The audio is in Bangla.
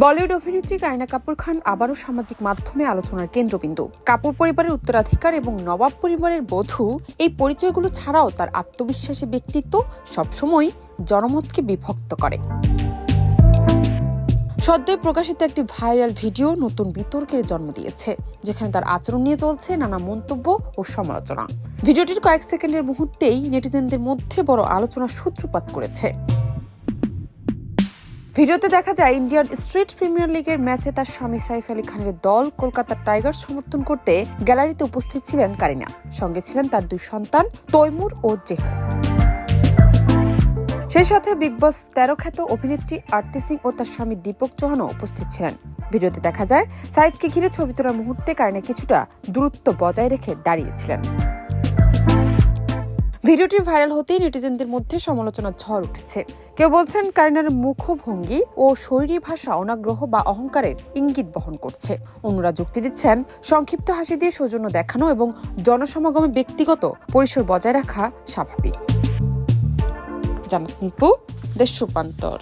বলিউড অভিনেত্রী কারিনা কাপুর খান আবারও সামাজিক মাধ্যমে আলোচনার কেন্দ্রবিন্দু। কাপুর পরিবারের উত্তরাধিকার এবং নবাব পরিবারের বধূ, এই পরিচয়গুলো ছাড়াও তার আত্মবিশ্বাসী ব্যক্তিত্ব সবসময় জনমতকে বিভক্ত করে। সদ্যই প্রকাশিত একটি ভাইরাল ভিডিও নতুন বিতর্কের জন্ম দিয়েছে, যেখানে তার আচরণ নিয়ে চলছে নানা মন্তব্য ও সমালোচনা। ভিডিওটির কয়েক সেকেন্ডের মুহূর্তেই নেটিজেনদের মধ্যে বড় আলোচনার সূত্রপাত করেছে। ভিডিওতে দেখা যায় ইন্ডিয়ান স্ট্রিট প্রিমিয়ার লিগের ম্যাচে তার স্বামী সাইফ আলী খানের দল কলকাতা টাইগার্স সমর্থন করতে গ্যালারিতে উপস্থিত ছিলেন কারিনা। সঙ্গে ছিলেন তার দুই সন্তান তৈমুর ও জেহর। সেই সাথে বিগ বস 13 খ্যাত অভিনেত্রী আরতি সিং ও তার স্বামী দীপক চৌহানও উপস্থিত ছিলেন। ভিডিওতে দেখা যায় সাইফকে ঘিরে ছবি তোলার মুহূর্তে কারিনা কিছুটা দূরত্ব বজায় রেখে দাঁড়িয়েছিলেন। ভিডিওটি ভাইরাল হতেই নেটিজেনদের মধ্যে সমালোচনার ঝড় উঠেছে। কেউ বলছেন কারিনার মুখভঙ্গি ও শরীরী ভাষা অনাগ্রহ বা অহংকারের ইঙ্গিত বহন করছে। অন্যরা যুক্তি দিচ্ছেন সংক্ষিপ্ত হাসি দিয়ে সৌজন্য দেখানো এবং জনসমাগমে ব্যক্তিগত পরিসর বজায় রাখা স্বাভাবিক। জানাত নিপু, দেশ রূপান্তর।